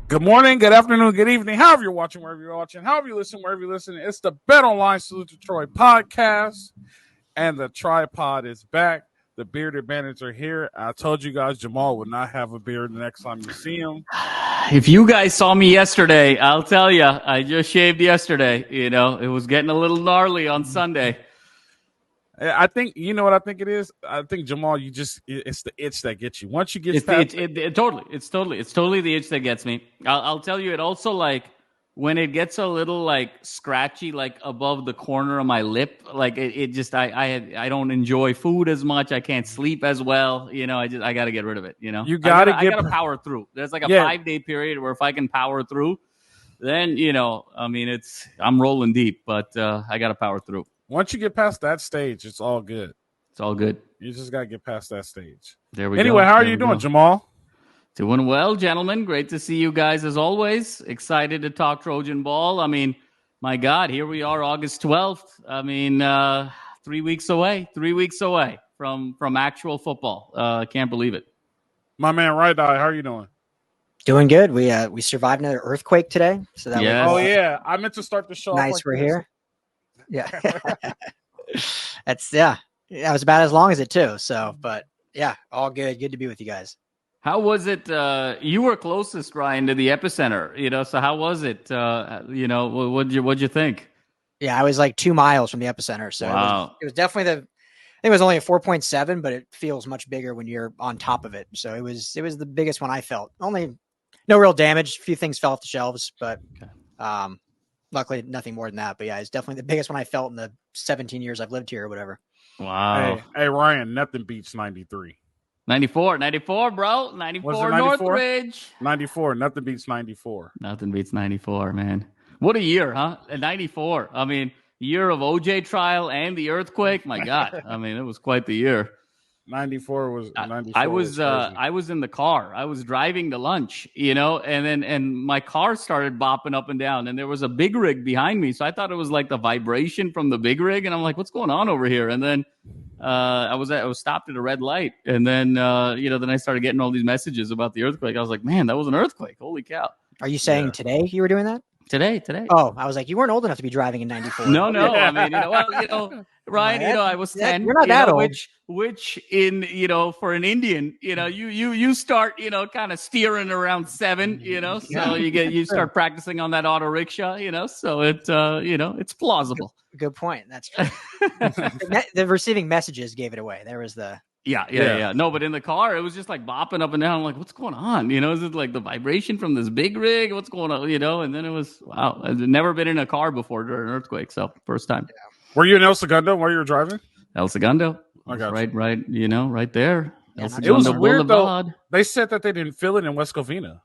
Good morning, good afternoon, good evening, however you're watching, wherever you're watching, however you listen, wherever you listen. It's the Bet Online Salute to Troy podcast, and the tripod is back. The bearded bandits are here. I told you guys Jamal would not have a beard the next time you see him. If you guys saw me yesterday, I'll tell you, I just shaved yesterday. You know, it was getting a little gnarly on Sunday. I think, you know what I think it is? I think, Jamal, it's the itch that gets you. Once you get past it's totally the itch that gets me. I'll tell you, it also, like, when it gets a little, like, scratchy, like, above the corner of my lip, like, I don't enjoy food as much. I can't sleep as well. You know, I got to get rid of it, you know? I got to power through. There's, like, a 5-day period where if I can power through, then, you know, I mean, I'm rolling deep, but I got to power through. Once you get past that stage, it's all good. It's all good. You just got to get past that stage. There we go. Anyway, how are you doing, Jamal? Doing well, gentlemen. Great to see you guys as always. Excited to talk Trojan ball. I mean, my God, here we are, August 12th. I mean, 3 weeks away. 3 weeks away from actual football. I can't believe it. My man, Right Eye, how are you doing? Doing good. We survived another earthquake today, so that was yeah. I meant to start the show. Nice, we're here. Yeah, That was about as long as it too. So, but yeah, all good. Good to be with you guys. How was it? You were closest, Ryan, to the epicenter. You know, so how was it? You know, what'd you think? Yeah, I was like 2 miles from the epicenter, so wow. It was definitely I think it was only a 4.7, but it feels much bigger when you're on top of it. So it was the biggest one I felt. Only no real damage. A few things fell off the shelves, but luckily nothing more than that. But yeah, it's definitely the biggest one I felt in the 17 years I've lived here or whatever. Wow. Hey, Ryan, nothing beats 93. 94, bro. 94 Northridge. 94. Nothing beats 94. Nothing beats 94, man. What a year, huh? 94. I mean, year of OJ trial and the earthquake. My God. I mean, it was quite the year. 94 was. 94 I was in the car. I was driving to lunch, you know, and my car started bopping up and down, and there was a big rig behind me. So I thought it was like the vibration from the big rig, and I'm like, what's going on over here? And then I was stopped at a red light, and then then I started getting all these messages about the earthquake. I was like, man, that was an earthquake. Holy cow. Are you saying today you were doing that? Today. Oh, I was like, you weren't old enough to be driving in 94. No. I mean, Ryan, I was 10. You're not that old. Which in, for an Indian, you start, kind of steering around 7, so you start practicing on that auto rickshaw, so it's plausible. Good point. That's true. The receiving messages gave it away. There was the. Yeah. No, but in the car, it was just like bopping up and down. I'm like, what's going on? Is it like the vibration from this big rig? What's going on? And then it was, wow. I've never been in a car before during an earthquake. So first time. Yeah. Were you in El Segundo while you were driving? El Segundo. Right, right there. Yeah, El It Segundo was weird, Boulevard. though. They said that they didn't feel it in West Covina.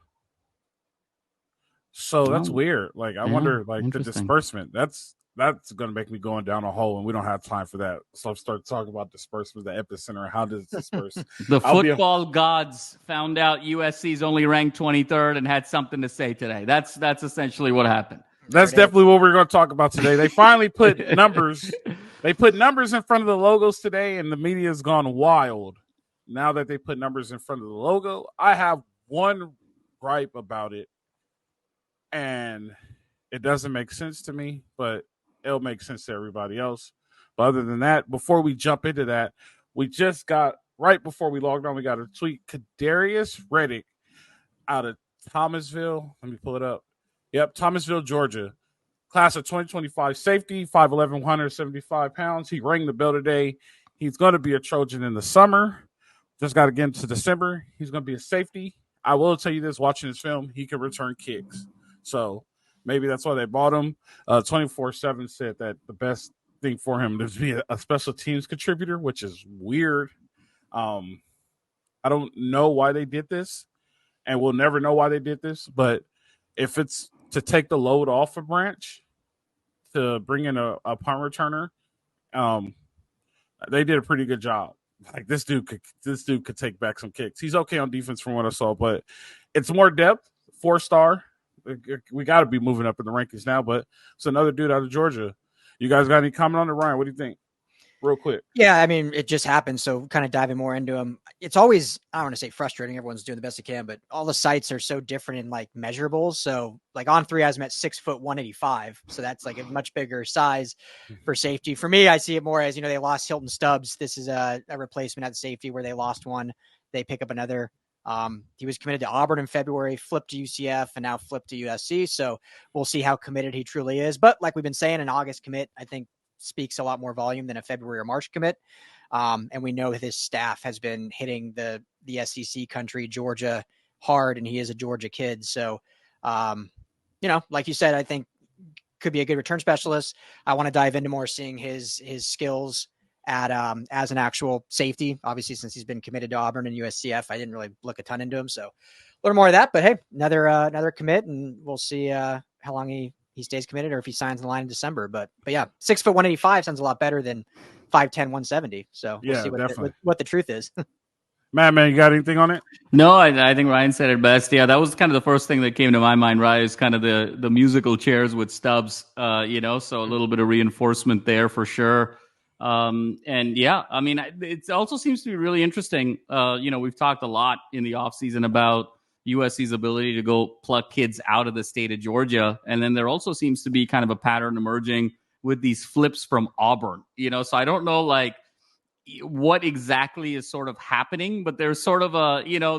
So that's weird. Like, I wonder, like, the disbursement. That's going to make me going down a hole, and we don't have time for that. So I'll start talking about disbursement, the epicenter, how does it disperse? The football gods found out USC's only ranked 23rd and had something to say today. That's essentially what happened. That's definitely what we're going to talk about today. They finally put numbers. They put numbers in front of the logos today, and the media has gone wild now that they put numbers in front of the logo. I have one gripe about it, and it doesn't make sense to me, but it'll make sense to everybody else. But other than that, before we jump into that, we just got, right before we logged on, we got a tweet. Kendarius Reddick out of Thomasville. Let me pull it up. Yep, Thomasville, Georgia. Class of 2025 safety, 5'11", 175 pounds. He rang the bell today. He's going to be a Trojan in the summer. Just got to get into December. He's going to be a safety. I will tell you this, watching this film, he can return kicks. So maybe that's why they bought him. 24/7 said that the best thing for him is to be a special teams contributor, which is weird. I don't know why they did this, and we'll never know why they did this. But if it's to take the load off a branch, to bring in a punt returner, they did a pretty good job. Like this dude could take back some kicks. He's okay on defense from what I saw, but it's more depth. 4-star. We got to be moving up in the rankings now, but it's another dude out of Georgia. You guys got any comment on it, Ryan? What do you think? real quick. Yeah, I mean, it just happened. So kind of diving more into them. It's always, I don't want to say frustrating. Everyone's doing the best they can, but all the sites are so different in like measurables. So like On Three has him at 6'1", 185. So that's like a much bigger size for safety. For me, I see it more as, they lost Hylton Stubbs. This is a replacement at safety where they lost one. They pick up another. He was committed to Auburn in February, flipped to UCF, and now flipped to USC. So we'll see how committed he truly is. But like we've been saying, an August commit, I think, speaks a lot more volume than a February or March commit. And we know his staff has been hitting the SEC country, Georgia, hard, and he is a Georgia kid. So, like you said, I think could be a good return specialist. I want to dive into more seeing his skills at as an actual safety. Obviously, since he's been committed to Auburn and USCF, I didn't really look a ton into him. So a little more of that. But hey, another commit, and we'll see how long he stays committed or if he signs the line in December. But yeah, 6'1", 185 sounds a lot better than 5'10", 170. So we'll see what the truth is. Man, you got anything on it? No, I think Ryan said it best. Yeah, that was kind of the first thing that came to my mind, right? Is kind of the musical chairs with Stubbs, so a little bit of reinforcement there for sure. And yeah, I mean, it also seems to be really interesting. We've talked a lot in the offseason about USC's ability to go pluck kids out of the state of Georgia. And then there also seems to be kind of a pattern emerging with these flips from Auburn, so I don't know like what exactly is sort of happening, but there's sort of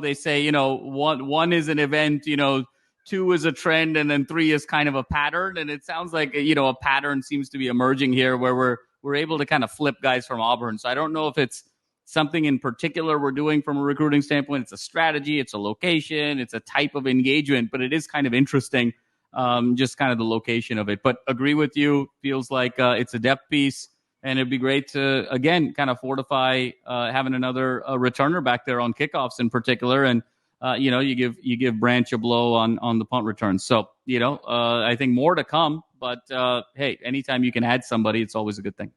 they say, one is an event, 2 is a trend, and then 3 is kind of a pattern. And it sounds like, a pattern seems to be emerging here where we're able to kind of flip guys from Auburn. So I don't know if it's something in particular we're doing from a recruiting standpoint. It's a strategy, it's a location, it's a type of engagement, but it is kind of interesting, just kind of the location of it. But agree with you, feels like it's a depth piece, and it'd be great to, again, kind of fortify having another returner back there on kickoffs in particular. And, you give Branch a blow on the punt return. So, I think more to come, but hey, anytime you can add somebody, it's always a good thing.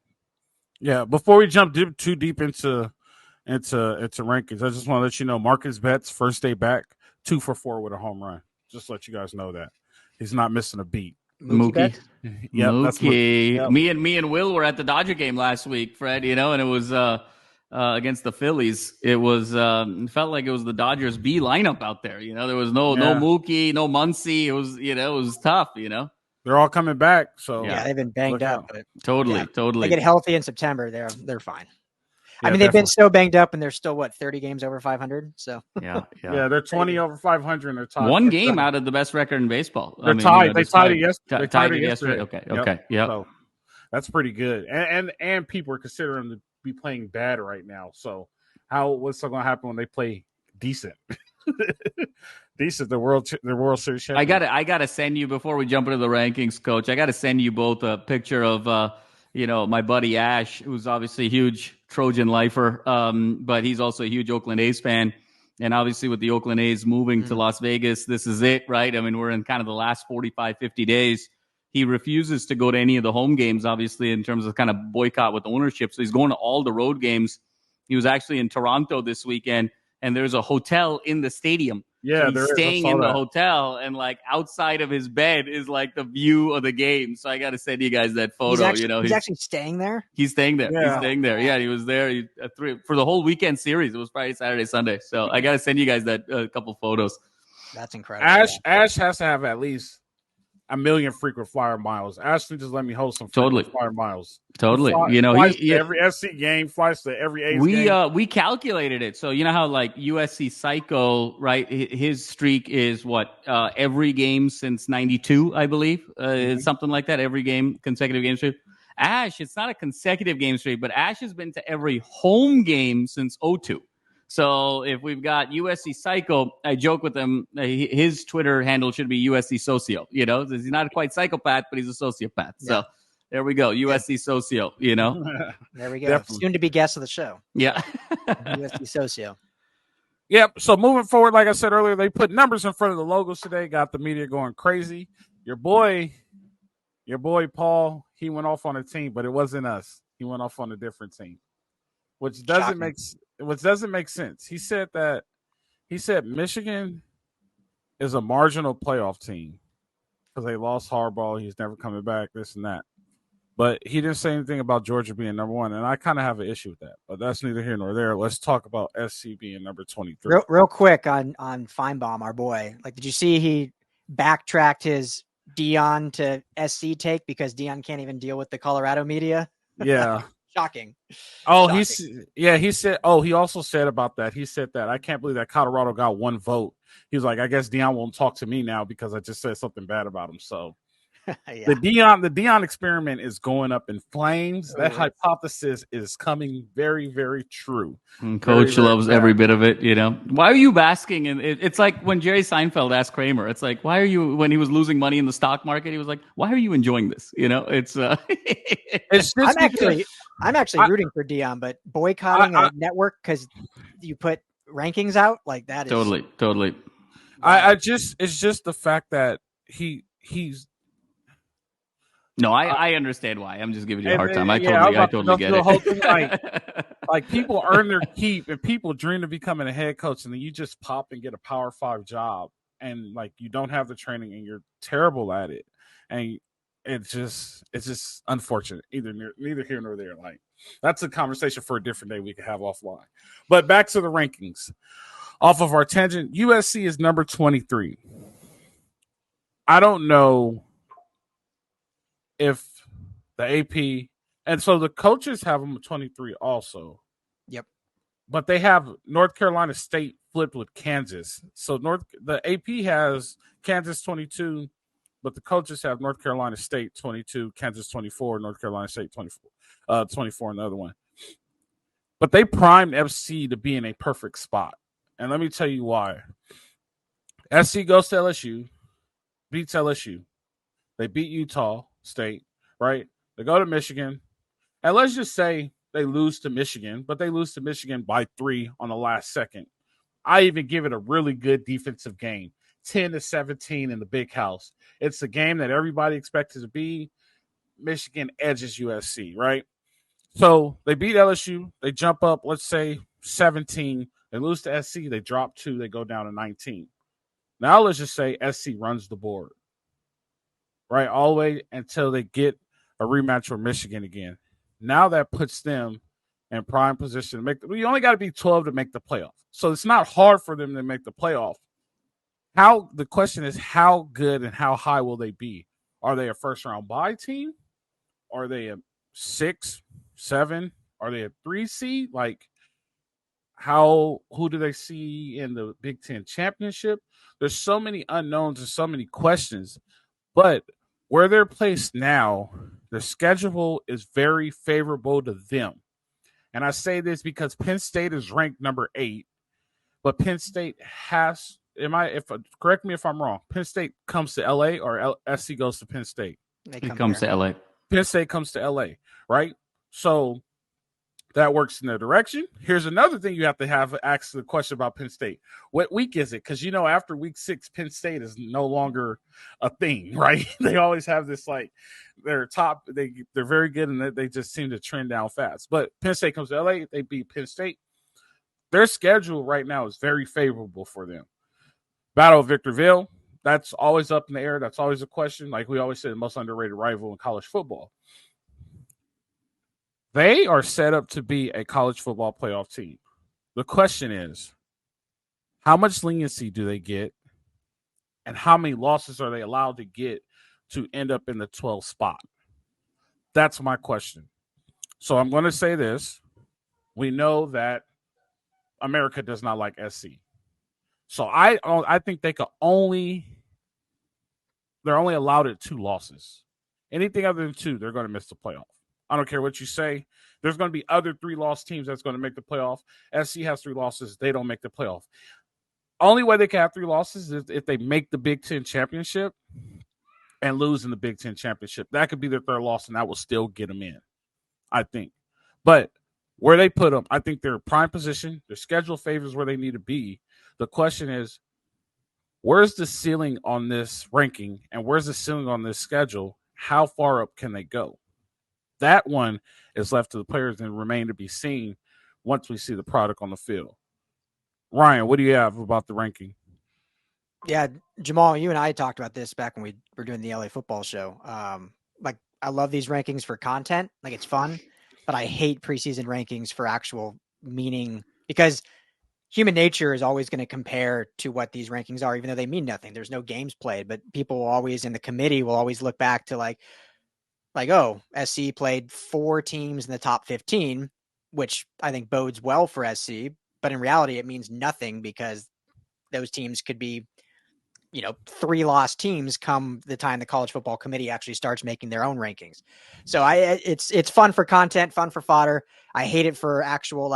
Yeah, before we jump too deep into rankings, I just want to let you know Marcus Betts, first day back, 2 for 4 with a home run. Just let you guys know that he's not missing a beat. Mookie. Yeah, Mookie. Yep. Me and Will were at the Dodger game last week, Fred. And it was against the Phillies. It was it felt like it was the Dodgers B lineup out there. There was no Mookie, no Muncy. It was it was tough. They're all coming back. So yeah, they've been banged up. But totally. They get healthy in September. They're fine. Yeah, I mean, they've been so banged up, and they're still 30 games over 500. So yeah, they're 20 over 500. And they're tied. One game out of the best record in baseball. They're tied. They tied it yesterday. They tied it yesterday. Okay. Yeah. So that's pretty good. And people are considering them to be playing bad right now. So what's going to happen when they play decent? Decent, the World Series champion. I gotta send you, before we jump into the rankings, Coach, I gotta send you both a picture of my buddy Ash, who's obviously a huge Trojan lifer, but he's also a huge Oakland A's fan. And obviously with the Oakland A's moving to Las Vegas, this is it, right? I mean, we're in kind of the last 45, 50 days. He refuses to go to any of the home games, obviously, in terms of kind of boycott with ownership. So he's going to all the road games. He was actually in Toronto this weekend, and there's a hotel in the stadium. Yeah, so he's staying in the hotel, and like outside of his bed is like the view of the game. So I got to send you guys that photo. He's actually staying there. He's staying there. Yeah. He's staying there. Yeah, he was there for the whole weekend series. It was Friday, Saturday, Sunday. So I got to send you guys that couple photos. That's incredible. Ash has to have at least 1 million frequent flyer miles. Ashton just let me host some flyer miles. Totally. Flies to every SC game, flies to every A's game. We calculated it. So you know how like USC Psycho, right? His streak is every game since 92, I believe. Something like that. Every game, consecutive game streak. Ash, it's not a consecutive game streak, but Ash has been to every home game since 02. So if we've got USC Psycho, I joke with him, his Twitter handle should be USC Socio. He's not quite psychopath, but he's a sociopath. Yeah. So there we go. USC Socio, There we go. Definitely. Soon to be guest of the show. Yeah. USC Socio. Yep. So moving forward, like I said earlier, they put numbers in front of the logos today, got the media going crazy. Your boy Paul, he went off on a team, but it wasn't us. He went off on a different team, which doesn't make sense. He said Michigan is a marginal playoff team because they lost Harbaugh. He's never coming back, this and that. But he didn't say anything about Georgia being number 1, and I kind of have an issue with that. But that's neither here nor there. Let's talk about SC being number 23. Real quick on Feinbaum, our boy. Like, did you see he backtracked his Dion to SC take because Dion can't even deal with the Colorado media? Yeah. Shocking. Oh, Shocking. he said, oh, he also said about that. He said that I can't believe that Colorado got 1 vote. He was like, I guess Dion won't talk to me now because I just said something bad about him. So Yeah. the Dion experiment is going up in flames. That hypothesis is coming very, very true. Coach loves every bit of it. Why are you basking? And it's like when Jerry Seinfeld asked Kramer, it's like, why are you, when he was losing money in the stock market, he was like, why are you enjoying this? It's I'm actually rooting for Dion, but boycotting a network because you put rankings out, like, that is totally. It's just the fact that he's. No, I understand why. I'm just giving you a hard time. I totally get it. Whole thing, like people earn their keep and people dream of becoming a head coach, and then you just pop and get a Power 5 job, and like you don't have the training and you're terrible at it, and it's just unfortunate. Neither here nor there. Like, that's a conversation for a different day we could have offline. But back to the rankings. Off of our tangent, USC is number 23. I don't know if the AP, and so the coaches have them 23 also. Yep. But they have North Carolina State flipped with Kansas. So the AP has Kansas 22, but the coaches have North Carolina State 22, Kansas 24, North Carolina State 24 in the other one. But they primed FC to be in a perfect spot. And let me tell you why. SC goes to LSU, beats LSU. They beat Utah State, right? They go to Michigan. And let's just say they lose to Michigan, but they lose to Michigan by 3 on the last second. I even give it a really good defensive game, 10-17 in the big house. It's a game that everybody expected to be. Michigan edges USC, right? So they beat LSU. They jump up, let's say, 17. They lose to SC. They drop 2. They go down to 19. Now let's just say SC runs the board, right, all the way until they get a rematch with Michigan again. Now that puts them in prime position to make you only got to be 12 to make the playoff. So it's not hard for them to make the playoff. The question is, how good and how high will they be? Are they a first round bye team? Are they a 6, 7? Are they a 3 seed? Like, who do they see in the Big Ten championship? There's so many unknowns and so many questions, but where they're placed now, the schedule is very favorable to them. And I say this because Penn State is ranked number 8, but Penn State has, correct me if I'm wrong, Penn State comes to LA or SC goes to Penn State? It comes to LA. Penn State comes to LA, right? So that works in their direction. Here's another thing you have to ask the question about Penn State. What week is it? Because, after week 6, Penn State is no longer a thing, right? They always have this, like, they're top. They're very good, and they just seem to trend down fast. But Penn State comes to LA. They beat Penn State. Their schedule right now is very favorable for them. Battle of Victorville, that's always up in the air. That's always a question. Like we always say, the most underrated rival in college football. They are set up to be a college football playoff team. The question is, how much leniency do they get, and how many losses are they allowed to get to end up in the 12th spot? That's my question. So I'm going to say this. We know that America does not like SC. So I think they're only allowed at 2 losses. Anything other than 2, they're going to miss the playoff. I don't care what you say. There's going to be other 3-loss teams that's going to make the playoff. SC has 3 losses. They don't make the playoff. Only way they can have 3 losses is if they make the Big Ten championship and lose in the Big Ten championship. That could be their 3rd loss, and that will still get them in, I think. But where they put them, I think they're in prime position. Their schedule favors where they need to be. The question is, where's the ceiling on this ranking, and where's the ceiling on this schedule? How far up can they go? That one is left to the players and remain to be seen once we see the product on the field. Ryan, what do you have about the ranking? Yeah, Jamal, you and I talked about this back when we were doing the LA football show. Like, I love these rankings for content. Like, it's fun, but I hate preseason rankings for actual meaning, because human nature is always going to compare to what these rankings are, even though they mean nothing. There's no games played, but people will always, in the committee, will always look back to like, oh, SC played 4 teams in the top 15, which I think bodes well for SC. But in reality, it means nothing, because those teams could be, 3 lost teams come the time the college football committee actually starts making their own rankings. So it's fun for content, fun for fodder. I hate it for actual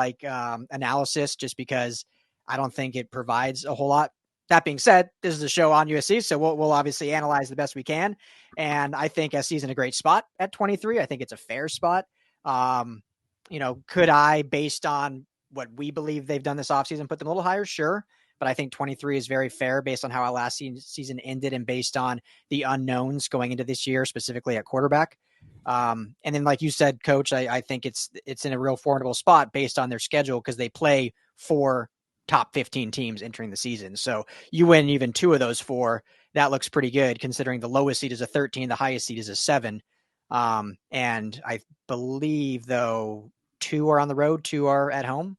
analysis, just because I don't think it provides a whole lot. That being said, this is a show on USC, so we'll obviously analyze the best we can. And I think SC is in a great spot at 23. I think it's a fair spot. Could I, based on what we believe they've done this offseason, put them a little higher? Sure. But I think 23 is very fair based on how our last season ended, and based on the unknowns going into this year, specifically at quarterback. And then, like you said, Coach, I think it's in a real formidable spot based on their schedule, because they play 4 top 15 teams entering the season. So you win even 2 of those 4. That looks pretty good, considering the lowest seed is a 13, the highest seed is a 7. And I believe, though, 2 are on the road, 2 are at home.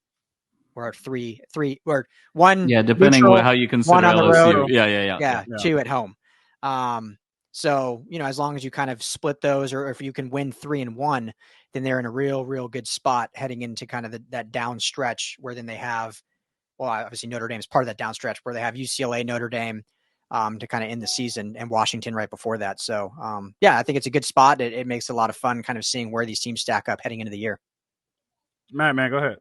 Or 3 or 1. Yeah, depending neutral, on how you consider 1 on the LSU. road. Yeah. 2 at home. So, as long as you kind of split those, or if you can win 3 and 1, then they're in a real good spot heading into kind of that down stretch, where then they have, well, obviously Notre Dame is part of that down stretch, where they have UCLA, Notre Dame, to kind of end the season, and Washington right before that. So, I think it's a good spot. It makes a lot of fun kind of seeing where these teams stack up heading into the year. Man, go ahead.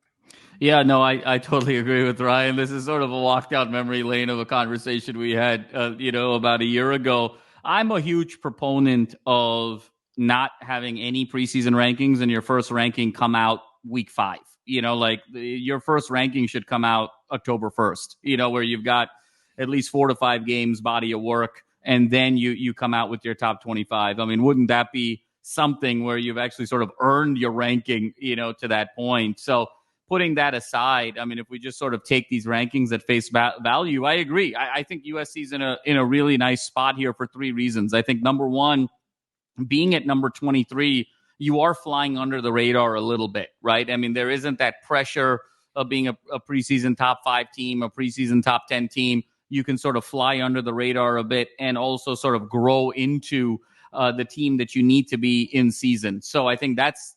Yeah, no, I totally agree with Ryan. This is sort of a walk down memory lane of a conversation we had, about a year ago. I'm a huge proponent of not having any preseason rankings and your first ranking come out week 5. Your first ranking should come out October 1st, where you've got at least 4 to 5 games body of work, and then you come out with your top 25. I mean, wouldn't that be something where you've actually sort of earned your ranking, to that point? So putting that aside, I mean, if we just sort of take these rankings at face value, I agree. I think USC's in a really nice spot here for 3 reasons. I think number one, being at number 23, you are flying under the radar a little bit, right? I mean, there isn't that pressure of being a preseason top 5 team, a preseason top 10 team. You can sort of fly under the radar a bit, and also sort of grow into the team that you need to be in season. So I think that's,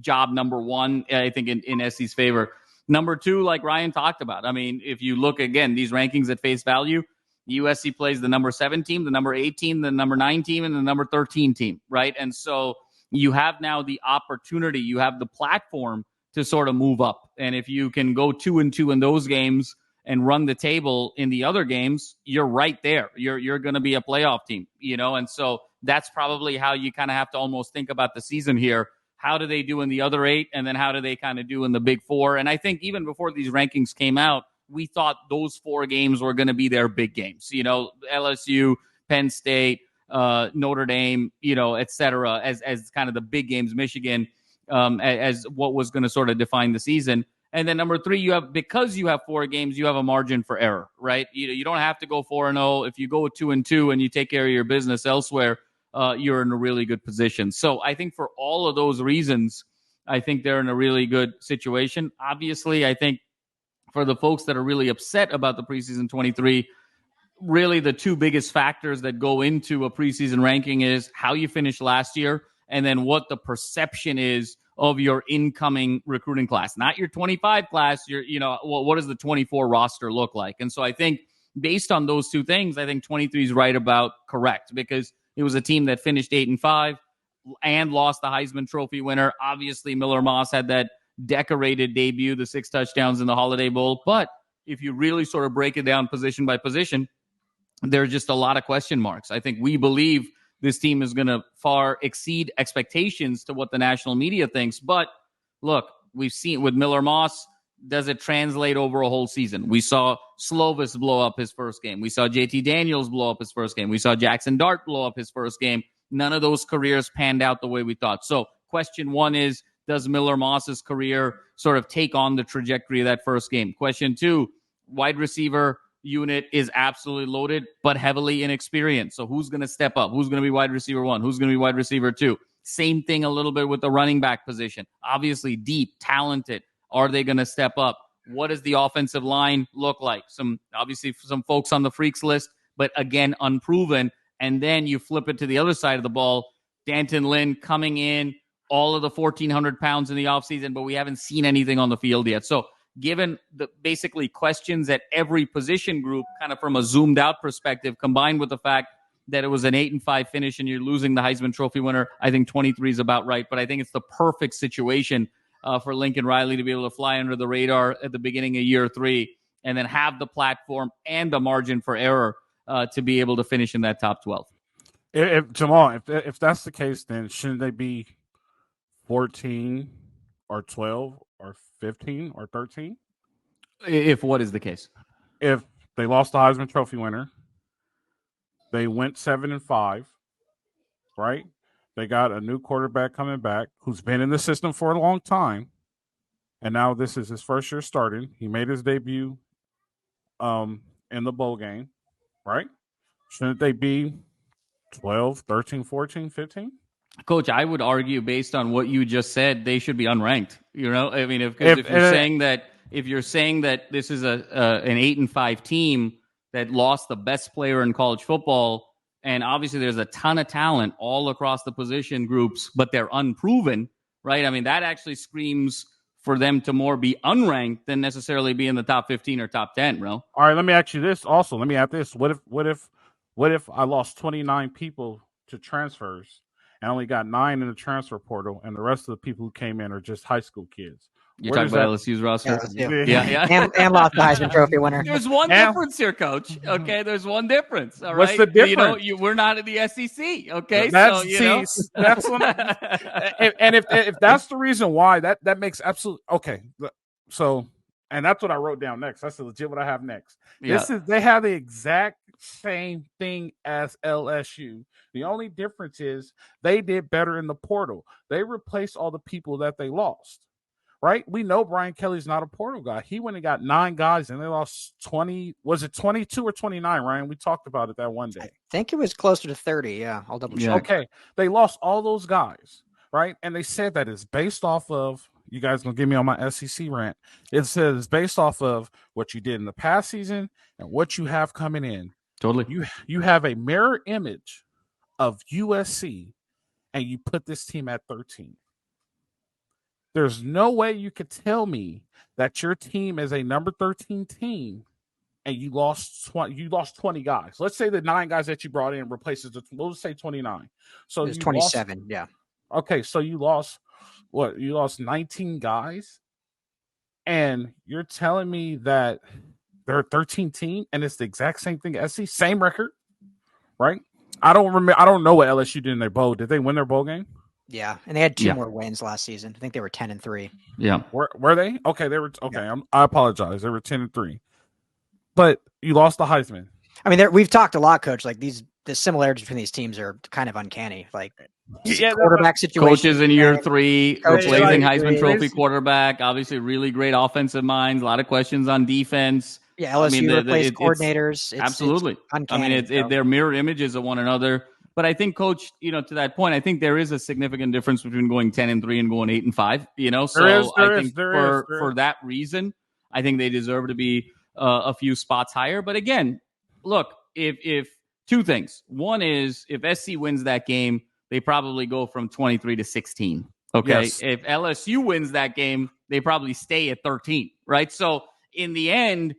job number one, I think in SC's favor. Number 2, like Ryan talked about, I mean, if you look again, these rankings at face value, USC plays the number 7 team, the number 8 team, the number 9 team, and the number 13 team, right? And so you have now the opportunity, you have the platform to sort of move up. And if you can go 2-2 in those games and run the table in the other games, you're right there. You're going to be a playoff team, and so that's probably how you kind of have to almost think about the season here. How do they do in the other 8? And then how do they kind of do in the big 4? And I think even before these rankings came out, we thought those 4 games were going to be their big games, LSU, Penn State, Notre Dame, et cetera, as kind of the big games, Michigan, as what was going to sort of define the season. And then number 3, because you have 4 games, you have a margin for error, right? You don't have to go 4-0. If you go 2-2 and you take care of your business elsewhere, you're in a really good position. So I think for all of those reasons, I think they're in a really good situation. Obviously, I think for the folks that are really upset about the preseason 23, really the 2 biggest factors that go into a preseason ranking is how you finished last year, and then what the perception is of your incoming recruiting class, not your 25 class. What does the 24 roster look like? And so I think based on those 2 things, I think 23 is right about correct, because it was a team that finished 8-5 and lost the Heisman Trophy winner. Obviously, Miller Moss had that decorated debut, the 6 touchdowns in the Holiday Bowl. But if you really sort of break it down position by position, there's just a lot of question marks. I think we believe this team is going to far exceed expectations to what the national media thinks. But look, we've seen with Miller Moss, does it translate over a whole season? We saw Slovis blow up his first game. We saw JT Daniels blow up his first game. We saw Jackson Dart blow up his first game. None of those careers panned out the way we thought. So question 1 is, does Miller Moss's career sort of take on the trajectory of that first game? Question 2, wide receiver, unit is absolutely loaded, but heavily inexperienced. So who's going to step up? Who's going to be wide receiver 1? Who's going to be wide receiver 2? Same thing a little bit with the running back position. Obviously deep, talented. Are they going to step up? What does the offensive line look like? Obviously some folks on the freaks list, but again, unproven. And then you flip it to the other side of the ball. Danton Lynn coming in, all of the 1,400 pounds in the offseason, but we haven't seen anything on the field yet. So given the basically questions at every position group, kind of from a zoomed out perspective, combined with the fact that it was an 8-5 finish and you're losing the Heisman Trophy winner, I think 23 is about right. But I think it's the perfect situation for Lincoln Riley to be able to fly under the radar at the beginning of year 3 and then have the platform and the margin for error to be able to finish in that top 12. Jamal, if that's the case, then shouldn't they be 14 or 12 or 15 or 13? If what is the case? If they lost the Heisman Trophy winner, they went 7-5, right? They got a new quarterback coming back who's been in the system for a long time, and now this is his first year starting. He made his debut in the bowl game, right? Shouldn't they be 12, 13, 14, 15? Coach, I would argue based on what you just said, they should be unranked. You know, I mean, if you're saying that this is an 8-5 team that lost the best player in college football, and obviously there's a ton of talent all across the position groups, but they're unproven, right? I mean, that actually screams for them to more be unranked than necessarily be in the top 15 or top 10, bro. All right, let me ask you this also. Let me add this. What if I lost 29 people to transfers and only got 9 in the transfer portal, and the rest of the people who came in are just high school kids? You're talking about LSU's roster? Yeah. And lost the Heisman Trophy winner. There's one difference here, Coach. Okay, there's one difference. All right. What's the difference? We're not in the SEC. Okay, that's what. And if that's the reason why, that makes absolute okay. So, and that's what I wrote down next. That's legit what I have next. Yeah. They have the exact same thing as LSU. The only difference is they did better in the portal. They replaced all the people that they lost. Right? We know Brian Kelly's not a portal guy. He went and got 9 guys and they lost 20. Was it 22 or 29, Ryan? We talked about it that one day. I think it was closer to 30. Yeah, I'll double check. Okay. They lost all those guys, right? And they said that it's based off of, you guys going to give me on my SEC rant. It says it's based off of what you did in the past season and what you have coming in. Totally. You have a mirror image of USC and you put this team at 13. There's no way you could tell me that your team is a number 13 team and you lost 20 guys. Let's say the 9 guys that you brought in replaces we'll say 29. So it's 27, yeah. Okay, so you lost what? You lost 19 guys, and you're telling me that they're a 13 team and it's the exact same thing as SC, same record, right? I don't know what LSU did in their bowl. Did they win their bowl game? Yeah, and they had 2 more wins last season. I think they were 10-3. Yeah, were they? Okay, they were. Okay, yeah. I apologize. They were 10-3, but you lost the Heisman. I mean, we've talked a lot, Coach. Like the similarities between these teams are kind of uncanny. Like quarterback situation. Coaches in year 3, replacing Heisman Trophy quarterback. Obviously, really great offensive minds. A lot of questions on defense. Yeah, LSU replaced coordinators. Absolutely. It's uncanny. I mean, they're mirror images of one another. But I think, Coach, to that point, I think there is a significant difference between going 10-3 and going 8-5. So I think for that reason, I think they deserve to be a few spots higher. But again, look, if 2 things. One is if SC wins that game, they probably go from 23 to 16. Okay, yes. If LSU wins that game, they probably stay at 13. Right. So in the end,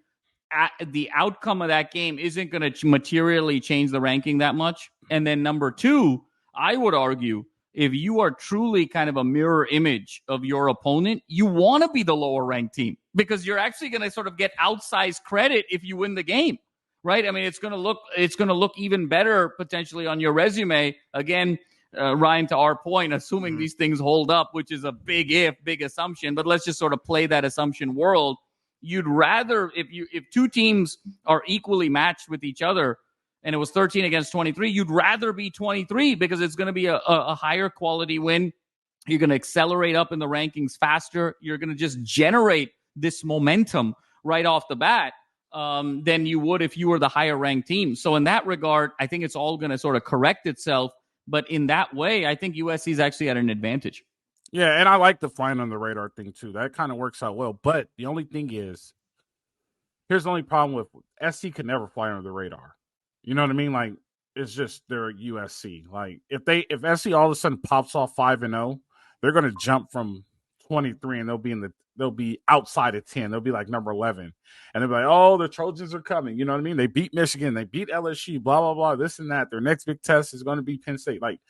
the outcome of that game isn't going to materially change the ranking that much. And then number 2, I would argue if you are truly kind of a mirror image of your opponent, you want to be the lower ranked team because you're actually going to sort of get outsized credit if you win the game, right? I mean, it's going to look even better potentially on your resume. Again, Ryan, to our point, assuming these things hold up, which is a big assumption, but let's just sort of play that assumption world. You'd rather, if 2 teams are equally matched with each other and it was 13 against 23, you'd rather be 23 because it's going to be a higher quality win. You're going to accelerate up in the rankings faster. You're going to just generate this momentum right off the bat. than you would if you were the higher ranked team. So in that regard, I think it's all going to sort of correct itself. But in that way, I think USC is actually at an advantage. Yeah, and I like the flying on the radar thing too. That kind of works out well. But the only thing is, here's the only problem with SC could never fly under the radar. You know what I mean? Like, it's just they're USC. Like, if SC all of a sudden pops off 5-0, they're going to jump from 23 and they'll be outside of 10. They'll be like number 11, and they'll be like, oh, the Trojans are coming. You know what I mean? They beat Michigan, they beat LSU, blah blah blah, this and that. Their next big test is going to be Penn State. Like,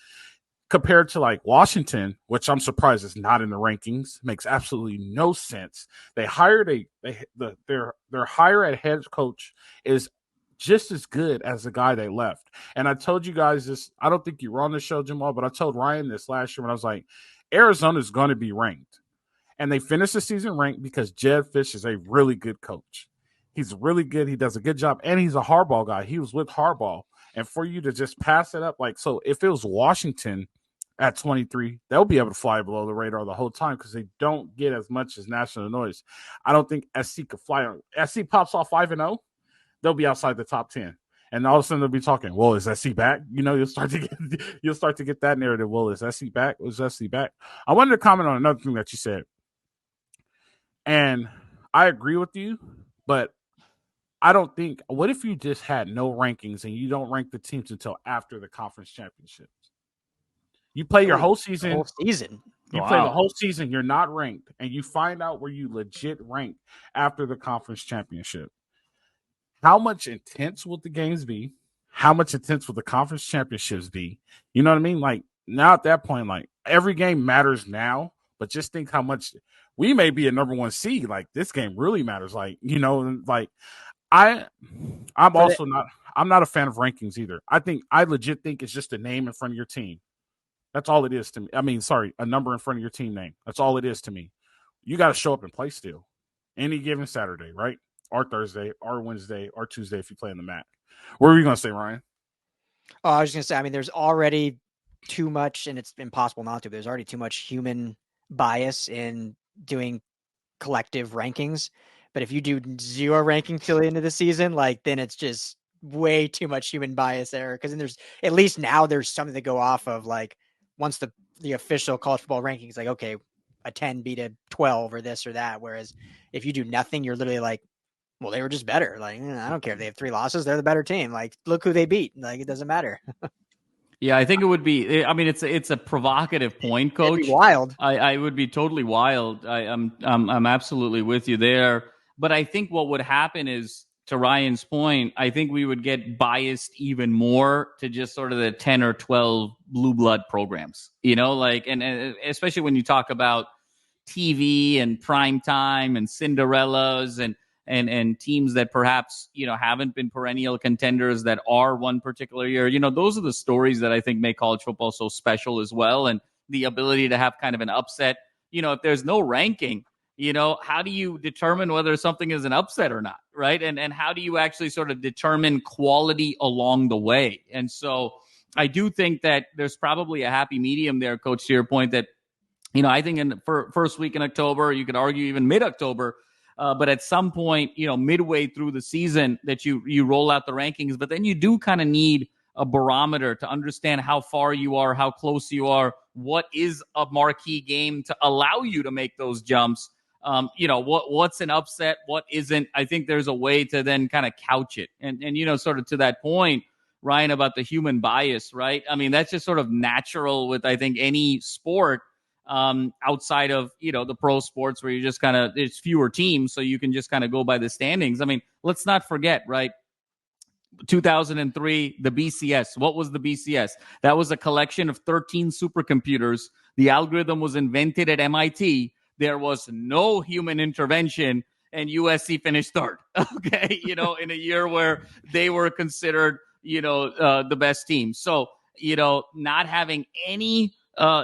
compared to like Washington, which I'm surprised is not in the rankings, makes absolutely no sense. They hired their hire at head coach is just as good as the guy they left. And I told you guys this, I don't think you were on the show, Jamal, but I told Ryan this last year when I was like, Arizona is going to be ranked. And they finished the season ranked because Jed Fish is a really good coach. He's really good. He does a good job. And he's a Harbaugh guy. He was with Harbaugh. And for you to just pass it up, like, so if it was Washington at 23, they'll be able to fly below the radar the whole time because they don't get as much as national noise. I don't think SC could fly. SC pops off 5-0, they'll be outside the top 10. And all of a sudden they'll be talking, well, is SC back? You know, you'll start to get that narrative. Well, is SC back? Was SC back? I wanted to comment on another thing that you said. And I agree with you, but I don't think, what if you just had no rankings and you don't rank the teams until after the conference championships? You play your whole season. You play the whole season. You're not ranked, and you find out where you legit rank after the conference championship. How much intense will the games be? How much intense will the conference championships be? You know what I mean? Like, now at that point, like, every game matters now, but just think how much we may be a number one seed. Like, this game really matters. Like, you know, like I'm not a fan of rankings either. I legit think it's just a name in front of your team. That's all it is to me. I mean, sorry, a number in front of your team name. That's all it is to me. You got to show up and play still. Any given Saturday, right? Or Thursday, or Wednesday, or Tuesday if you play in the MAC. What were you going to say, Ryan? Oh, I was just going to say, I mean, there's already too much, and it's impossible not to. There's already too much human bias in doing collective rankings. But if you do zero ranking till the end of the season, like, then it's just way too much human bias there. Because then there's, at least now there's something to go off of, like, once the official college football ranking is like, okay, a 10 beat a 12 or this or that. Whereas if you do nothing, you're literally like, well, they were just better. Like, I don't care if they have 3 losses. They're the better team. Like, look who they beat. Like, it doesn't matter. Yeah, I think it would be, I mean, it's a provocative point, Coach. It'd be wild. I would be totally wild. I'm absolutely with you there. But I think what would happen is, to Ryan's point, I think we would get biased even more to just sort of the 10 or 12 blue blood programs, you know, like, and especially when you talk about TV and prime time and Cinderellas and teams that perhaps, you know, haven't been perennial contenders that are one particular year. You know, those are the stories that I think make college football so special as well. And the ability to have kind of an upset, you know, if there's no ranking, you know, how do you determine whether something is an upset or not, right? And how do you actually sort of determine quality along the way? And so I do think that there's probably a happy medium there, Coach, to your point that, you know, I think in the first week in October, you could argue even mid-October, but at some point, you know, midway through the season that you roll out the rankings, but then you do kind of need a barometer to understand how far you are, how close you are, what is a marquee game to allow you to make those jumps. You know, what's an upset, what isn't. I think there's a way to then kind of couch it. And you know, sort of to that point, Ryan, about the human bias, right? I mean, that's just sort of natural with, I think, any sport outside of, you know, the pro sports where you just kind of, it's fewer teams, so you can just kind of go by the standings. I mean, let's not forget, right? 2003, the BCS. What was the BCS? That was a collection of 13 supercomputers. The algorithm was invented at MIT. There was no human intervention, and USC finished third. Okay, you know, in a year where they were considered, you know, the best team. So, you know, not having any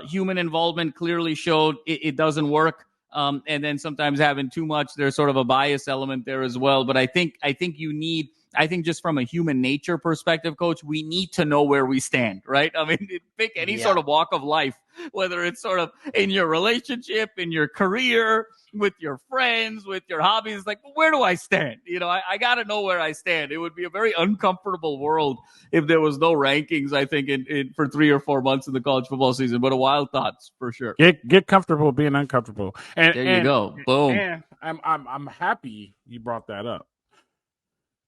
human involvement clearly showed it doesn't work. And then sometimes having too much, there's sort of a bias element there as well. But I think you need I think just from a human nature perspective, Coach, we need to know where we stand, right? I mean, pick any sort of walk of life, whether it's sort of in your relationship, in your career, with your friends, with your hobbies. Like, where do I stand? I got to know where I stand. It would be a very uncomfortable world if there was no rankings, I think, in for 3 or 4 months of the college football season. But a wild thoughts for sure. Get comfortable being uncomfortable. And there you go. Boom. And I'm happy you brought that up,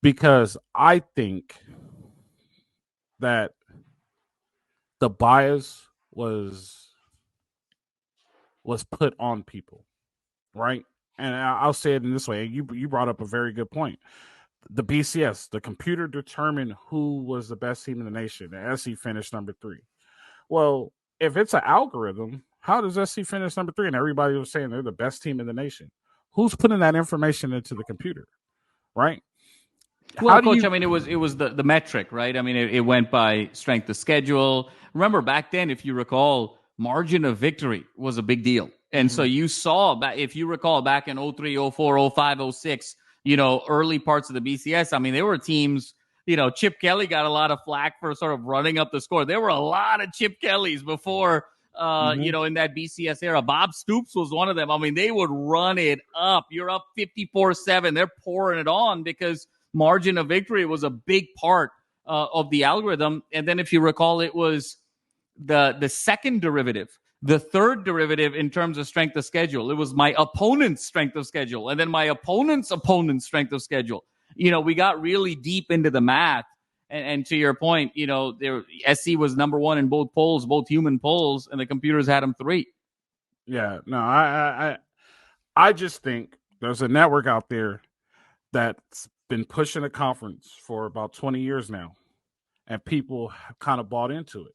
because I think that the bias was put on people, right? And I'll say it in this way. You brought up a very good point. The BCS, the computer determined who was the best team in the nation. The SC finished number 3. Well, if it's an algorithm, how does SC finish number 3? And everybody was saying they're the best team in the nation. Who's putting that information into the computer, right? Well, Coach, I mean, it was the metric, right? I mean, it went by strength of schedule. Remember, back then, if you recall, margin of victory was a big deal. And so you saw, if you recall, back in 03, 04, 05, 06, early parts of the BCS, I mean, there were teams, Chip Kelly got a lot of flack for sort of running up the score. There were a lot of Chip Kellys before, in that BCS era. Bob Stoops was one of them. I mean, they would run it up. You're up 54-7. They're pouring it on because margin of victory was a big part of the algorithm. And then if you recall, it was the second derivative, the third derivative in terms of strength of schedule. It was my opponent's strength of schedule, and then my opponent's strength of schedule. We got really deep into the math. And to your point, SC was number 1 in both polls, both human polls, and the computers had them 3. Yeah, no, I just think there's a network out there that's been pushing a conference for about 20 years now, and people have kind of bought into it.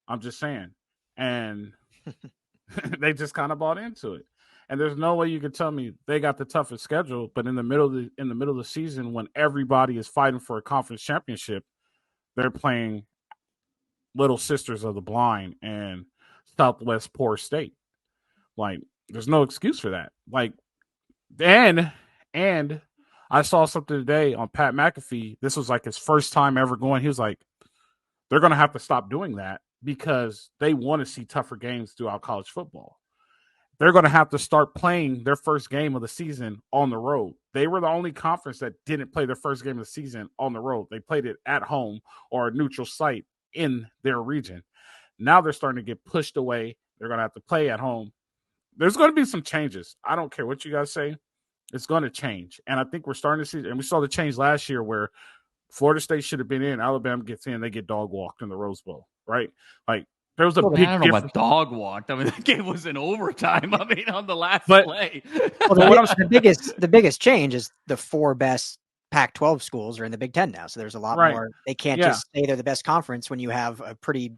I'm just saying. And they just kind of bought into it. And there's no way you could tell me they got the toughest schedule, but in the middle of the season, when everybody is fighting for a conference championship, they're playing Little Sisters of the Blind and Southwest Poor State. Like, there's no excuse for that. Like, and I saw something today on Pat McAfee. This was like his first time ever going. He was like, they're going to have to stop doing that because they want to see tougher games throughout college football. They're going to have to start playing their first game of the season on the road. They were the only conference that didn't play their first game of the season on the road. They played it at home or a neutral site in their region. Now they're starting to get pushed away. They're going to have to play at home. There's going to be some changes. I don't care what you guys say. It's going to change. And I think we're starting to see, and we saw the change last year where Florida State should have been in. Alabama gets in. They get dog walked in the Rose Bowl, right? Like, there was a big I don't know about dog walked. I mean, that game was in overtime. I mean, on the last play. Well, the biggest change is the 4 best Pac-12 schools are in the Big Ten now. So there's a lot more. They can't just say they're the best conference when you have a pretty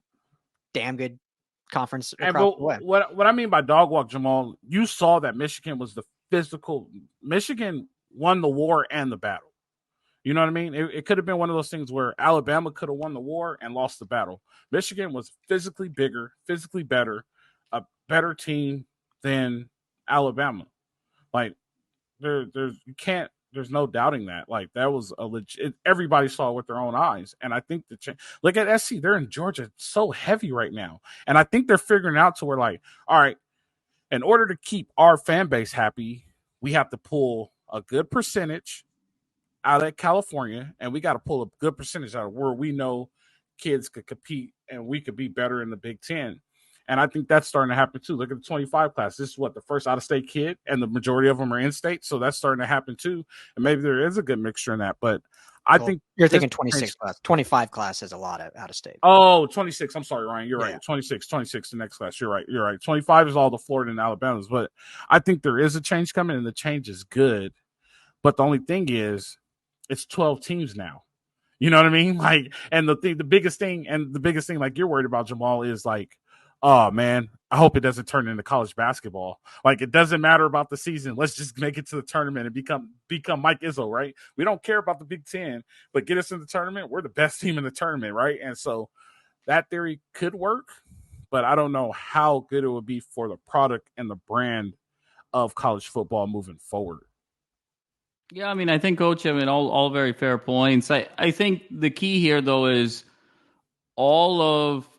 damn good conference across the way. What I mean by dog walk, Jamal, you saw that Michigan was the physical. Michigan won the war and the battle. You know what I mean? It could have been one of those things where Alabama could have won the war and lost the battle. Michigan was physically bigger, physically better, a better team than Alabama. Like, there's no doubting that. Like, that was a legit. Everybody saw it with their own eyes. And I think look at SC. They're in Georgia so heavy right now. And I think they're figuring out to where, like, all right, in order to keep our fan base happy, we have to pull a good percentage out of California, and we got to pull a good percentage out of where we know kids could compete and we could be better in the Big Ten. And I think that's starting to happen too. Look at the 25 class. This is the first out-of-state kid, and the majority of them are in-state, so that's starting to happen too. And maybe there is a good mixture in that, but I think you're thinking 26 class. 25 class has a lot of out-of-state. Oh, 26. I'm sorry, Ryan. You're right. 26, the next class. You're right. 25 is all the Florida and Alabamas, but I think there is a change coming, and the change is good. But the only thing is, it's 12 teams now. You know what I mean? Like, and the biggest thing, like you're worried about, Jamal, is like, oh man, I hope it doesn't turn into college basketball. Like, it doesn't matter about the season. Let's just make it to the tournament and become Mike Izzo, right? We don't care about the Big Ten, but get us in the tournament. We're the best team in the tournament, right? And so that theory could work, but I don't know how good it would be for the product and the brand of college football moving forward. Yeah, I mean, I think, Coach, I mean, all very fair points. I think the key here, though, is all of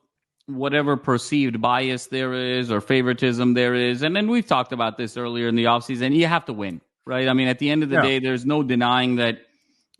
whatever perceived bias there is or favoritism there is. And then we've talked about this earlier in the offseason. You have to win, right? I mean, at the end of the day, there's no denying that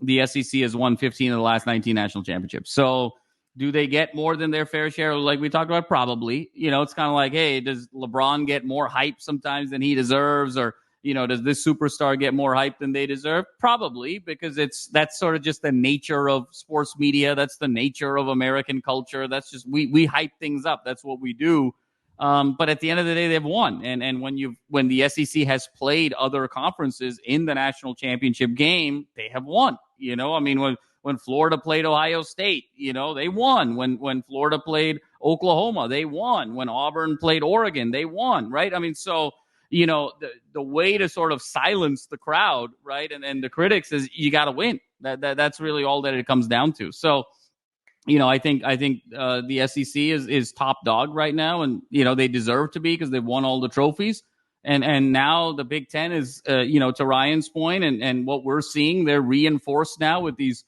the SEC has won 15 of the last 19 national championships. So do they get more than their fair share? Like we talked about, probably. It's kind of like, hey, does LeBron get more hype sometimes than he deserves? Or, does this superstar get more hype than they deserve? Probably, because that's sort of just the nature of sports media. That's the nature of American culture. That's just, we hype things up. That's what we do. But at the end of the day, they've won. And when the SEC has played other conferences in the national championship game, they have won. I mean, when Florida played Ohio State, they won. When Florida played Oklahoma, they won. When Auburn played Oregon, they won, right? I mean, so, the way to sort of silence the crowd, right, and the critics is you got to win. That's really all that it comes down to. So, I think the SEC is top dog right now, and they deserve to be because they've won all the trophies. And now the Big Ten is, to Ryan's point, and what we're seeing, they're reinforced now with these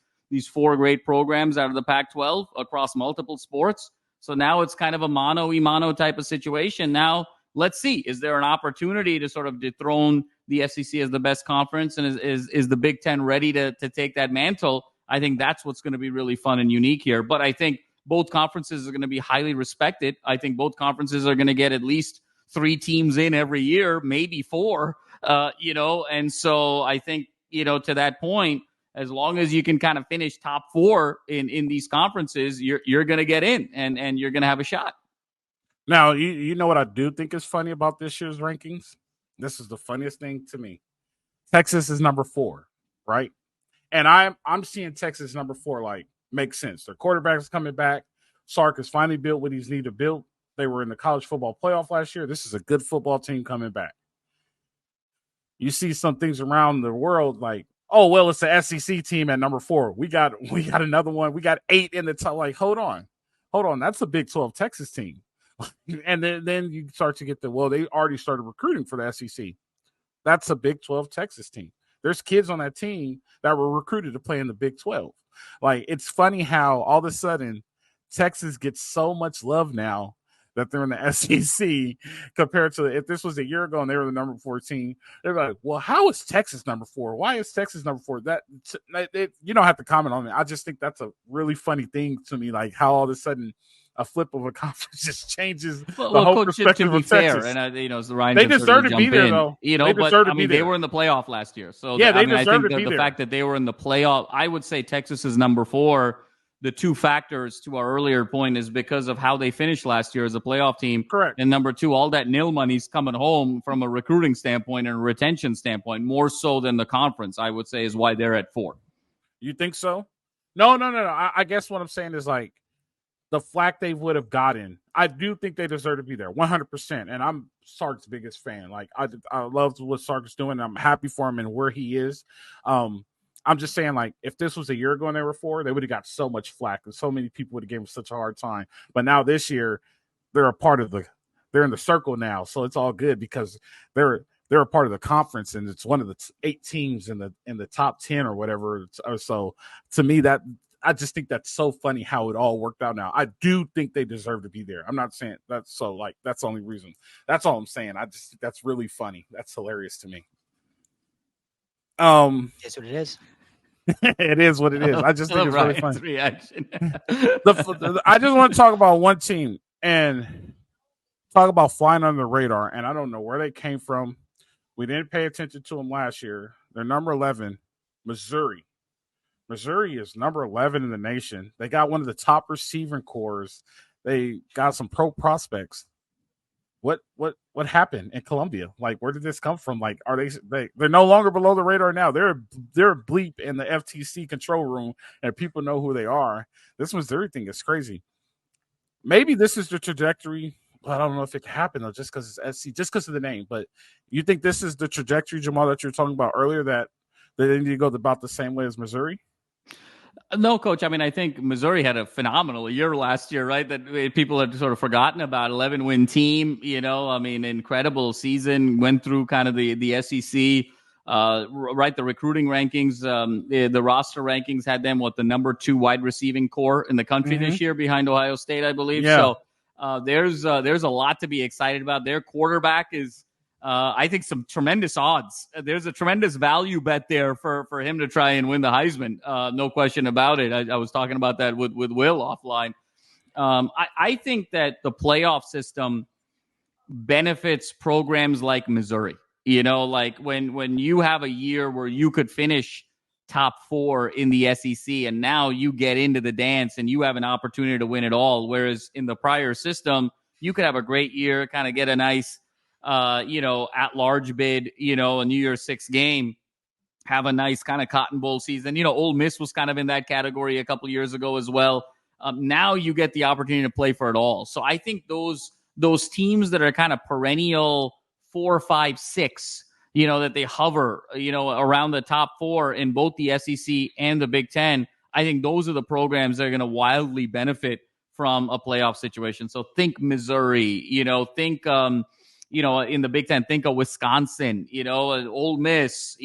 four great programs out of the Pac-12 across multiple sports. So now it's kind of a mano-a-mano type of situation. Now, let's see, is there an opportunity to sort of dethrone the SEC as the best conference, and is the Big Ten ready to take that mantle? I think that's what's going to be really fun and unique here. But I think both conferences are going to be highly respected. I think both conferences are going to get at least 3 teams in every year, maybe 4, and so I think, to that point, as long as you can kind of finish top 4 in these conferences, you're going to get in and you're going to have a shot. Now, you know what I do think is funny about this year's rankings? This is the funniest thing to me. Texas is number 4, right? And I'm seeing Texas number 4 like makes sense. Their quarterback is coming back. Sark has finally built what he's needed to build. They were in the college football playoff last year. This is a good football team coming back. You see some things around the world like, oh, well, it's the SEC team at number 4. We got another one. We got 8 in the top. Like, hold on. That's a Big 12 Texas team. And then you start to get they already started recruiting for the SEC. That's a Big 12 Texas team. There's kids on that team that were recruited to play in the Big 12. Like, it's funny how all of a sudden Texas gets so much love now that they're in the SEC compared to if this was a year ago and they were the number 14. They're like, well, how is Texas number 4? Why is Texas number 4? You don't have to comment on it. I just think that's a really funny thing to me, like how all of a sudden a flip of a conference just changes the whole Coach, perspective of Texas. Fair, and the Ryan they deserve to be there, though. They were in the playoff last year, so yeah, I think the fact that they were in the playoff, I would say Texas is number 4. The 2 factors to our earlier point is because of how they finished last year as a playoff team. Correct. And number 2, all that nil money's coming home from a recruiting standpoint and a retention standpoint, more so than the conference, I would say, is why they're at 4. You think so? No. I guess what I'm saying is like the flack they would have gotten. I do think they deserve to be there 100%. And I'm Sark's biggest fan. Like I love what Sark is doing. I'm happy for him and where he is. I'm just saying, like, if this was a year ago and they were 4, they would have got so much flack and so many people would have given them such a hard time. But now this year, they're in the circle now, so it's all good because they're a part of the conference and it's one of the 8 teams in the top 10 or whatever. So to me, that I just think that's so funny how it all worked out now. I do think they deserve to be there. I'm not saying that's so like that's the only reason. That's all I'm saying. I just think that's really funny. That's hilarious to me. It's what it is. It is what it is. I just think it's really funny. Reaction. I just want to talk about one team and talk about flying under the radar. And I don't know where they came from. We didn't pay attention to them last year. They're number 11, Missouri. Missouri is number 11 in the nation. They got one of the top receiving cores. They got some pro prospects. What happened in Columbia? Like, where did this come from? Like, are they're no longer below the radar now? They're a bleep in the FTC control room, and people know who they are. This Missouri thing is crazy. Maybe this is the trajectory. But I don't know if it can happen though, just because it's SC, just because of the name. But you think this is the trajectory, Jamal, that you were talking about earlier, that they need to go about the same way as Missouri? No, Coach. I mean, I think Missouri had a phenomenal year last year, right? That people had sort of forgotten about. 11-win team, I mean, incredible season. Went through kind of the SEC right, the recruiting rankings, the roster rankings had them the number 2 wide receiving core in the country this year behind Ohio State, I believe. Yeah. So there's a lot to be excited about. Their quarterback is, I think, some tremendous odds. There's a tremendous value bet there for him to try and win the Heisman. No question about it. I was talking about that with Will offline. I think that the playoff system benefits programs like Missouri. Like when you have a year where you could finish top 4 in the SEC and now you get into the dance and you have an opportunity to win it all. Whereas in the prior system, you could have a great year, kind of get a nice, at-large bid, a New Year's Six game, have a nice kind of Cotton Bowl season. Ole Miss was kind of in that category a couple years ago as well. Now you get the opportunity to play for it all. So I think those teams that are kind of perennial 4, 5, 6, that they hover, around the top 4 in both the SEC and the Big Ten, I think those are the programs that are going to wildly benefit from a playoff situation. So think Missouri, think, in the Big Ten, think of Wisconsin, Ole Miss,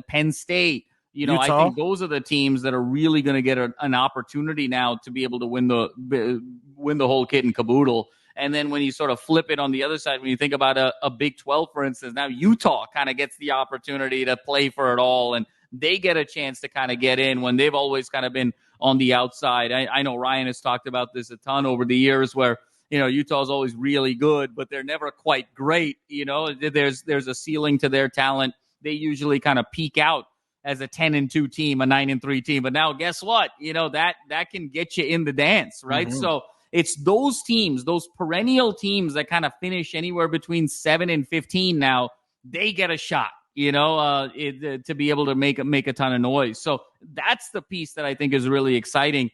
Penn State. Utah. I think those are the teams that are really going to get an opportunity now to be able to win the whole kit and caboodle. And then when you sort of flip it on the other side, when you think about a Big 12, for instance, now Utah kind of gets the opportunity to play for it all, and they get a chance to kind of get in when they've always kind of been on the outside. I know Ryan has talked about this a ton over the years where, Utah's always really good, but they're never quite great. There's a ceiling to their talent. They usually kind of peak out as a 10-2 team, a 9-3 team. But now guess what? That can get you in the dance, right? Mm-hmm. So it's those teams, those perennial teams that kind of finish anywhere between 7 and 15 now, they get a shot, to be able to make a ton of noise. So that's the piece that I think is really exciting.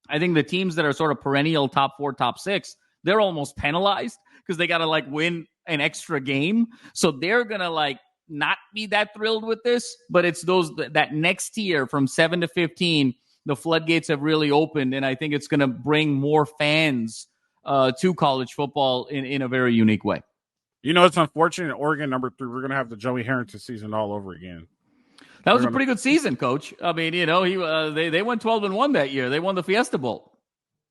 I think the teams that are sort of perennial top 4, top 6, they're almost penalized because they got to win an extra game. So they're going to not be that thrilled with this, but it's that next tier from 7 to 15, the floodgates have really opened, and I think it's going to bring more fans to college football in a very unique way. It's unfortunate. Oregon, number 3, we're going to have the Joey Harrington season all over again. That was a pretty good season, Coach. I mean, they went 12-1 that year. They won the Fiesta Bowl.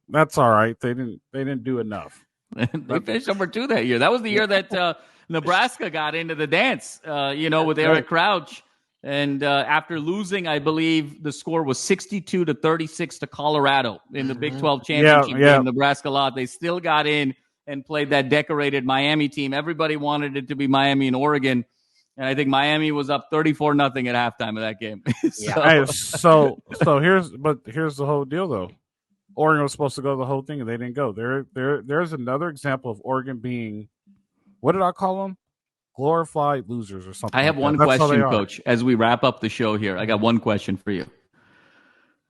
That's all right. They didn't do enough. They finished number 2 that year. That was the year that Nebraska got into the dance, with Eric Crouch. And after losing, I believe the score was 62-36 to Colorado in the Big 12 championship game. Nebraska lost. They still got in and played that decorated Miami team. Everybody wanted it to be Miami and Oregon. And I think Miami was up 34-0 at halftime of that game. So here's the whole deal, though. Oregon was supposed to go the whole thing, and they didn't go. There's another example of Oregon being, what did I call them? Glorified losers or something. I have one question, Coach, as we wrap up the show here. I got one question for you.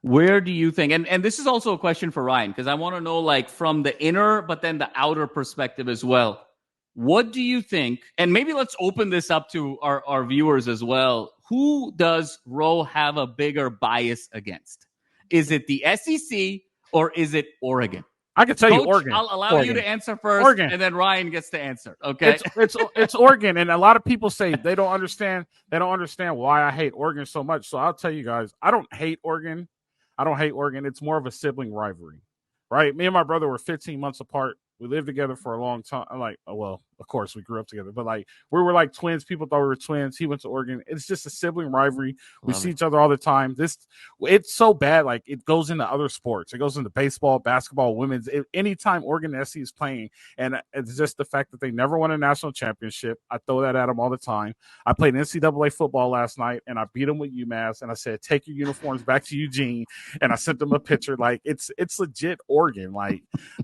Where do you think, and this is also a question for Ryan, because I want to know, from the inner, but then the outer perspective as well. What do you think, and maybe let's open this up to our viewers as well. Who does Roe have a bigger bias against? Is it the SEC or is it Oregon? I can tell Coach, you Oregon. I'll allow Oregon. you to answer first, Oregon. And then Ryan gets to answer. Okay, it's Oregon, and a lot of people say they don't understand why I hate Oregon so much. So I'll tell you guys, I don't hate Oregon. It's more of a sibling rivalry, right? Me and my brother were 15 months apart. We lived together for a long time. Of course, we grew up together, but we were like twins. People thought we were twins. He went to Oregon. It's just a sibling rivalry. We see each other all the time. It's so bad. It goes into other sports. It goes into baseball, basketball, women's. Anytime Oregon SC is playing, and it's just the fact that they never won a national championship. I throw that at them all the time. I played NCAA football last night, and I beat them with UMass. And I said, "Take your uniforms back to Eugene." And I sent them a picture. It's legit Oregon.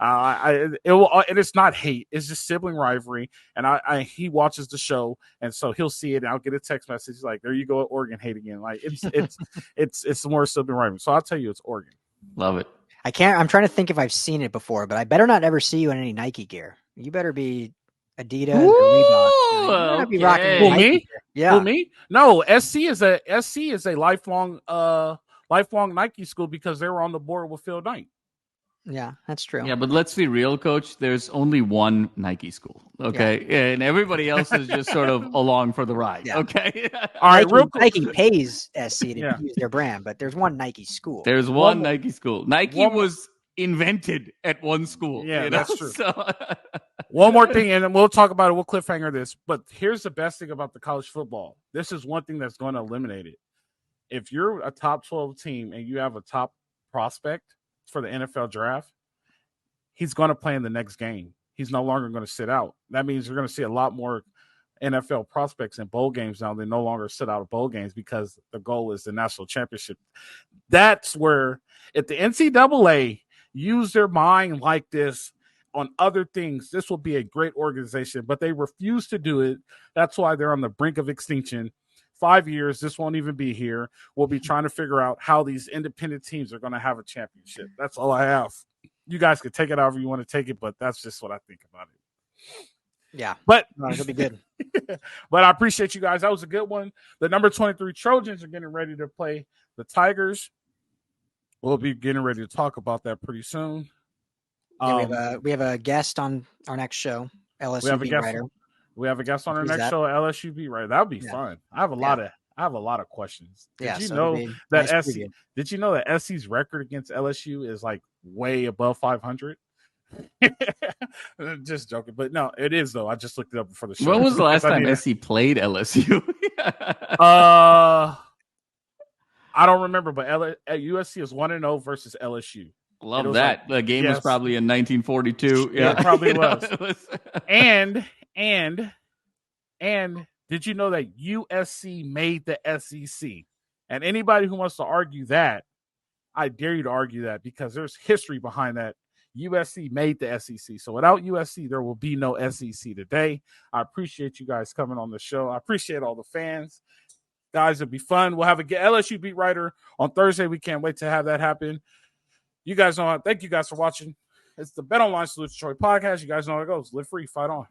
And it's not hate. It's just sibling rivalry. And he watches the show, and so he'll see it, and I'll get a text message like, "There you go, Oregon hate again." It's more sibling rivalry. So I'll tell you, it's Oregon. Love it. I'm trying to think if I've seen it before, but I better not ever see you in any Nike gear. You better be Adidas or Reebok. Okay. Be rocking me? Gear. Yeah. Who, me? No, SC is a lifelong Nike school because they were on the board with Phil Knight. Yeah, that's true. Yeah, but let's be real, Coach. There's only one Nike school, okay? And everybody else is just sort of along for the ride, Yeah. okay? All right, Nike, real quick. Nike pays SC to Yeah. use their brand, but there's one Nike school. There's one Nike school. Nike was invented at one school. Yeah, you know? that's true. So... One more thing, and then we'll talk about it. We'll cliffhanger this. But here's the best thing about the college football. This is one thing that's going to eliminate it. If you're a top 12 team and you have a top prospect for the NFL draft, he's going to play in the next game. He's no longer going to sit out. That means you're going to see a lot more NFL prospects in bowl games now. They no longer sit out of bowl games because the goal is the national championship. That's where, if the NCAA use their mind like this on other things, this will be a great organization, but they refuse to do it. That's why they're on the brink of extinction. 5 years, this won't even be here. We'll be trying to figure out how these independent teams are going to have a championship. That's all I have. You guys can take it however you want to take it, but that's just what I think about it. Yeah. But it'll be good. But I appreciate you guys. That was a good one. The number 23 Trojans are getting ready to play the Tigers. We'll be getting ready to talk about that pretty soon. Yeah, we have a guest on our next show, LSU beat writer. We have a guest on our next show, LSU beat writer. That would be fun. I have a lot of questions. Did you know that nice SC? Did you know that SC's record against LSU is like way above 500? Just joking, but no, it is though. I just looked it up before the show. When was the last time SC played LSU? I don't remember, but USC is 1-0 versus LSU. Love that. Like, the game was probably in 1942. Yeah, it probably was. And did you know that USC made the SEC? And anybody who wants to argue that, I dare you to argue that, because there's history behind that. USC made the SEC. So without USC, there will be no SEC today. I appreciate you guys coming on the show. I appreciate all the fans. Guys, it'll be fun. We'll have a LSU beat writer on Thursday. We can't wait to have that happen. You guys know. Thank you guys for watching. It's the Bet Online Salute Detroit podcast. You guys know how it goes. Live free, fight on.